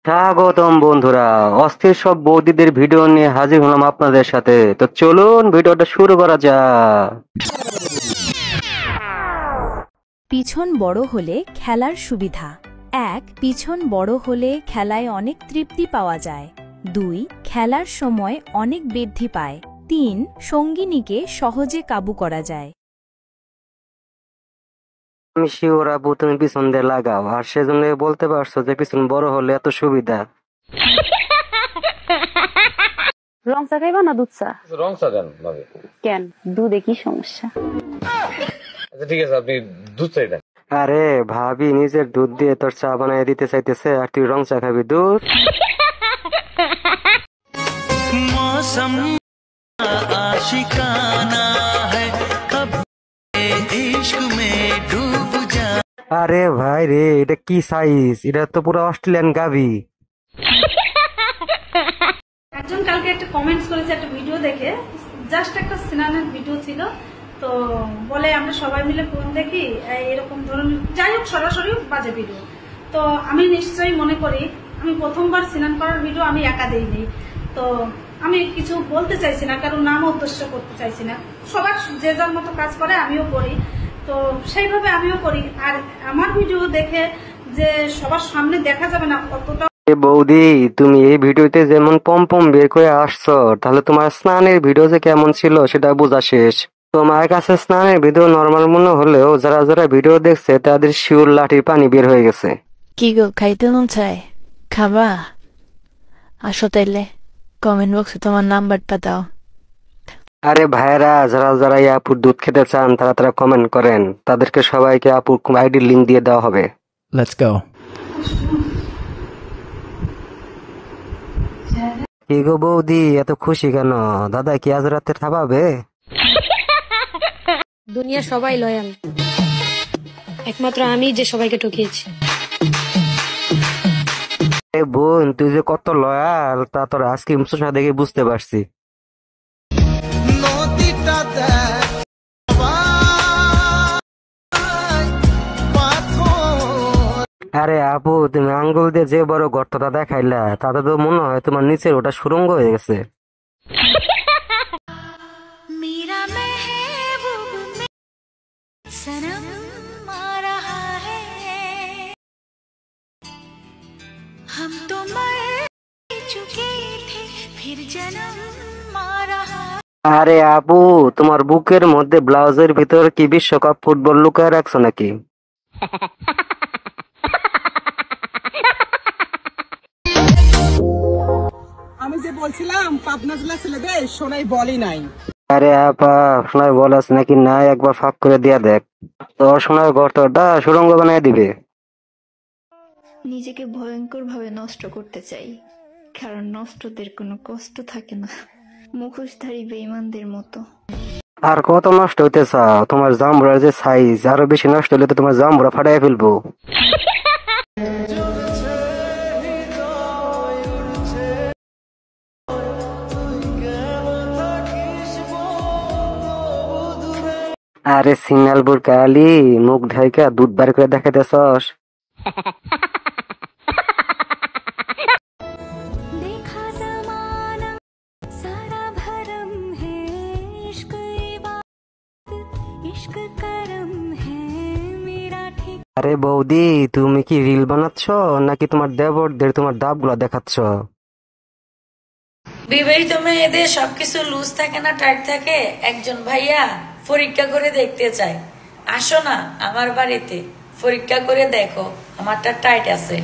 স্বাগতম বন্ধুরা, অস্থির সব বৌদিদের ভিডিও নিয়ে হাজির হলাম আপনাদের সাথে। তো চলুন ভিডিওটা শুরু করা যাক। পিছন বড় হলে খেলার সুবিধা। ১. পিছন বড় হলে খেলায় অনেক তৃপ্তি পাওয়া যায়। ২. খেলার সময় অনেক বৃদ্ধি পায়। ৩. সঙ্গিনীকে সহজে কাবু করা যায়। আমি শিওর আপু তুমি পিছন দিয়ে লাগাও, আর সেজন্য বলতে পারছো যে পিছন বড় হলে এত সুবিধা। রং চা খাইবা না দুধ চা? রং চা দেন ভাবে। কেন, দুধে কি সমস্যা? আচ্ছা ঠিক আছে, আপনি দুধ চাই দেন। আরে ভাবি নিজের দুধ দিয়ে তোর চা বানায় দিতে চাইতেছে, আর তুই রং চা খাবি? দুধ मौसम आशिकाना है, अब इश्क में डूब जा। আরে ভাই রে, এটা কি সাইজ? এটা তো পুরো অস্ট্রেলিয়ান গাভি। একজন কালকে একটা কমেন্টস করেছে একটা ভিডিও দেখে, জাস্ট একটা সিনানের ভিডিও ছিল, তো বলে আমরা সবাই মিলে ফোন দেখি এরকম ধরনের, যাই হোক সরাসরি বাজে ভিডিও। তো আমি নিশ্চয়ই মনে করি আমি প্রথমবার সিনান করার ভিডিও আমি একা দেইনি, তো আমি কিছু বলতে চাইছি না, কারণ নাম উদ্দেশ্য করতে চাইছি না। সবার যে যার মতো কাজ করে আমিও করি, তো সেইভাবে আমিও করি। আর আমার ভিডিও দেখে যে সবার সামনে দেখা যাবে না অতটা। এ বৌদি, তুমি এই ভিডিওতে যেমন পম্পম বের করে আসছো, তাহলে তোমার স্নানের ভিডিও যে কেমন ছিল সেটা বোঝা শেষ। তোমার কাছে স্নানের ভিডিও নর্মাল মনে হলেও যারা যারা ভিডিও দেখছে তাদের শিউর লাঠির পানি বের হয়ে গেছে। কি গো, খাইতে মন চাই? খাবা? আসো তাইলে, কমেন্ট বক্সে তোমার নাম্বারটা দাও। আরে ভাইরা, যারা যারা এই আপুর দুধ খেতে চান তারা তারা কমেন্ট করেন, তাদেরকে সবাইকে আপুর আইডির লিংক দিয়ে দেওয়া হবে। Let's go. কি গো বৌদি, এত খুশি কেন? দাদা কি আজ রাতে খাওয়াবে? দুনিয়া সবাই লয়াল, একমাত্র আমি যে সবাইকে ঠকিয়েছি। এ বোন, তুই যে কত লয়াল তা তোর আইসক্রিম চোষা দেখে বুঝতে পারছি। নদীটা দেখ পাথর। আরে আপু, তুমি আঙ্গুল দিয়ে যে বড় গর্তটা দেখাইলা তাতে তো মনে হয় তোমার নিচের ওটা সুড়ঙ্গ হয়ে গেছে। मेरा महबूब में सनम आ रहा है, हम तो मर चुके थे फिर जन्म आ रहा। আরে আপু, তোমার বুকের মধ্যে ব্লাউজের ভিতর কি বিশ্বকাপ ফুটবল লুকায় রাখছো নাকি? আমি যে বলছিলাম পাবনা জেলা ছেলেদের সোনাই বলই নাই। আরে আপা, সোনার বল আছে নাকি নাই একবার ফাঁক করে দিয়া দেখ, তোর সোনার গর্তটা সুড়ঙ্গ বানায় দিবে। নিজেকে ভয়ঙ্কর ভাবে নষ্ট করতে চাই, কারণ নষ্টদের কোনো কষ্ট থাকে না, মুখোশধারী বেঈমানদের মতো। আর কত নষ্ট হইতে চাও? তোমার জাম্বুরার যে সাইজ, আরো বেশি নষ্ট হলে তো তোমার জাম্বুরা ফাটাই ফেলবো। আরে সিঙ্গাল বুড়কালি, মুখ ঢাইকা দুধ বার করে দেখাইতেছস। देखा जमाना सारा भरम है, इश्क इबादत इश्क करम है मेरा ठीक। আরে বৌদি, তুমি কি রিল বানাচ্ছ নাকি তোমার দেবরদের তোমার ডাবগুলো দেখাচ্ছ? বিবাহিত মেয়েদের সবকিছু লুজ থাকে না টাইট থাকে, একজন ভাইয়া পরীক্ষা করে দেখতে চাই, আসো না আমার বাড়িতে, পরীক্ষা করে দেখো আমারটা টাইট আছে।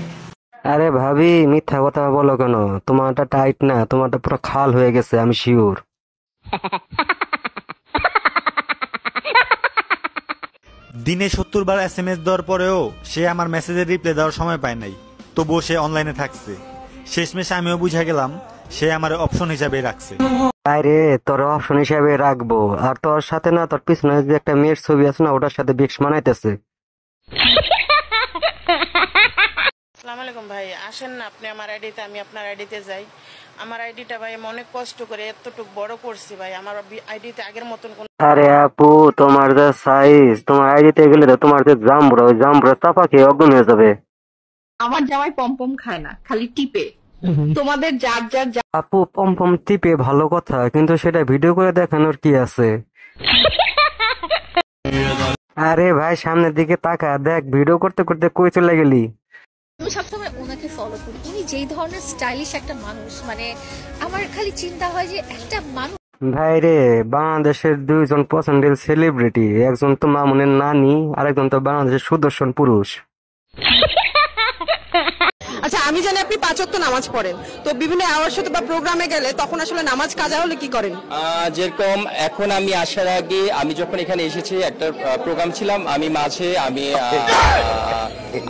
আরে ভাবি, মিথ্যা কথা বলো কেন? তোমারটা টাইট না, তোমারটা পুরো খাল হয়ে গেছে, আমি শিওর। দিনে 70 বার SMS দেওয়ার পরেও সে আমার মেসেজের রিপ্লাই দেওয়ার সময় পায় নাই, তবুও সে অনলাইনে থাকছে। শেষমেশ আমিও বুঝা গেলাম সে আমার অপশন হিসাবে রাখছে। আরে তোর অপশন হিসাবে রাখবো, আর তোর সাথে না তোর পিছনে যে একটা মেয়ের ছবি আছে না, ওটার সাথে বিক্স মানাইতেছে। আসসালামু আলাইকুম ভাই, আসেন না আপনি আমার আইডিতে, আমি আপনার আইডিতে যাই। আমার আইডিটা ভাই আমি অনেক কষ্ট করে এতটুকু বড় করছি ভাই, আমার আইডিতে আগের মতন কোন। আরে আপু, তোমার যে সাইজ, তোমার আইডিতে গেলে তো তোমার যে জাম্বুরা, ওই জাম্বুরা চাপা খেয়ে অজ্ঞান হয়ে যাবে। আমার জামাই পমপম খায় না, খালি টিপে। তোমাদের যার যার আপু পম্পম টিপে ভালো কথা, কিন্তু সেটা ভিডিও করে দেখানোর কি আছে? আরে ভাই সামনের দিকে তাকা, দেখ ভিডিও করতে করতে কই চলে গেলি? আমি সবসময় ওনাকে ফলো করি, উনি যেই ধরনের স্টাইলিশ একটা মানুষ, মানে আমার খালি চিন্তা হয় যে একটা মানুষ। ভাই রে, বাংলাদেশের দুইজন পছন্দের সেলিব্রিটি, একজন তো মামুনের নানি, আরেকজন তো বাংলাদেশের সুদর্শন পুরুষ। আচ্ছা, আমি জানি আপনি 5 ওয়াক্ত নামাজ পড়েন, তো বিভিন্ন আওয়াজ হতে বা প্রোগ্রামে গেলে তখন আসলে নামাজ কাজা হলে কি করেন? যেরকম এখন আমি আসার আগে আমি যখন এখানে এসেছি একটা প্রোগ্রাম ছিলাম, আমি মাঝে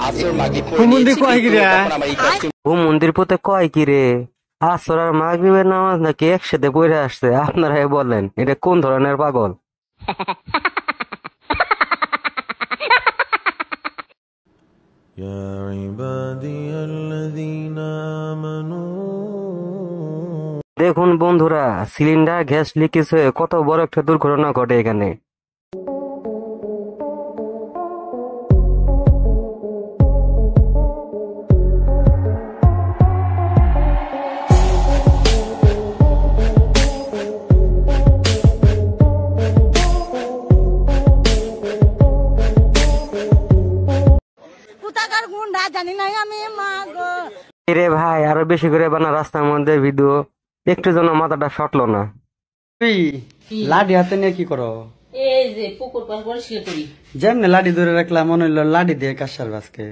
আসর মাগরিব পড়ে নিয়েছি, তখন আমার এই কাজটি মন্দির পথে কয় কি রে, আসর আর মাগরিবের নামাজ নাকি একসাথে পড়ে আসছে? আপনারাই বলেন এটা কোন ধরনের পাগল? দেখুন বন্ধুরা, সিলিন্ডার গ্যাস লিকেজ হয়ে কত বড় একটা দুর্ঘটনা ঘটে এখানে। রে ভাই, আরো বেশি করে বানা রাস্তার মধ্যে ভিডিও, একটু যেন মাথাটা ফাটলো না। লাঠি হাতে নিয়ে কি করো? এই যে পুকুর পার পরিষ্কার করি। যেমনি লাঠি ধরে রাখলাম, মনে হইলো লাঠি দিয়ে কাশার বাসকে।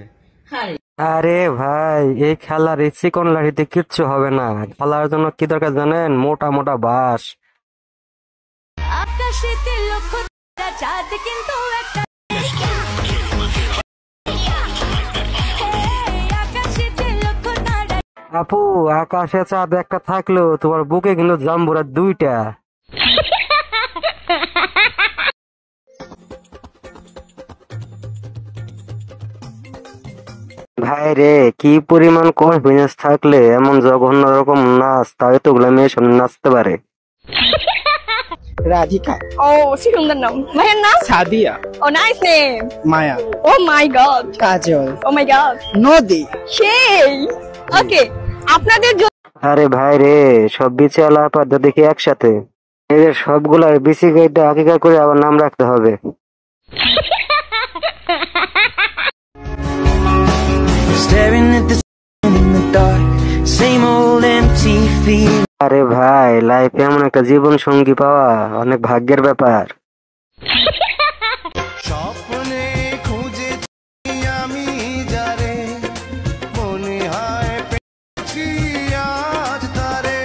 আরে ভাই, এই খেলার এই চিকন লাঠিতে কিচ্ছু হবে না, খেলার জন্য কি দরকার জানেন? মোটা মোটা বাঁশ। আপু, আকাশে চাঁদ একটা থাকলেও তোমার বুকে কিন্তু জাম্বুরা 2টা। ভাই রে, কি পরিমাণ কনফিডেন্স থাকলে এমন জঘন্য রকম নাচ তাও এতগুলো মেয়ের সামনে নাচতে পারে? রাধিকা। ও সুন্দর নাম। মায়ের নাম সাদিয়া। ও নাইস নেম। মায়া। ও মাই গড। কাজল। ও মাই গড। নদী। সেই ওকে, আপনাদের আরে ভাই রে, সব বিচি আলা পাদ্য দেখি একসাথে, এদের সবগুলার বিচি গাইডটা আকিকা করে আবার নাম রাখতে হবে। আরে ভাই, লাইফে এমন একটা জীবন সঙ্গী পাওয়া অনেক ভাগ্যের ব্যাপার। স্বপ্নে খুঁজে আমি যারে, মনে হয় পেয়েছি আজ তারে।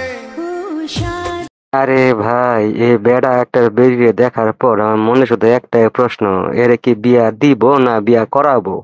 আরে ভাই, এই বেড়া একটা বেরিয়ে দেখার পর আমার মনে শুধু একটাই প্রশ্ন, এর কি বিয়া দিব না বিয়া করাবো?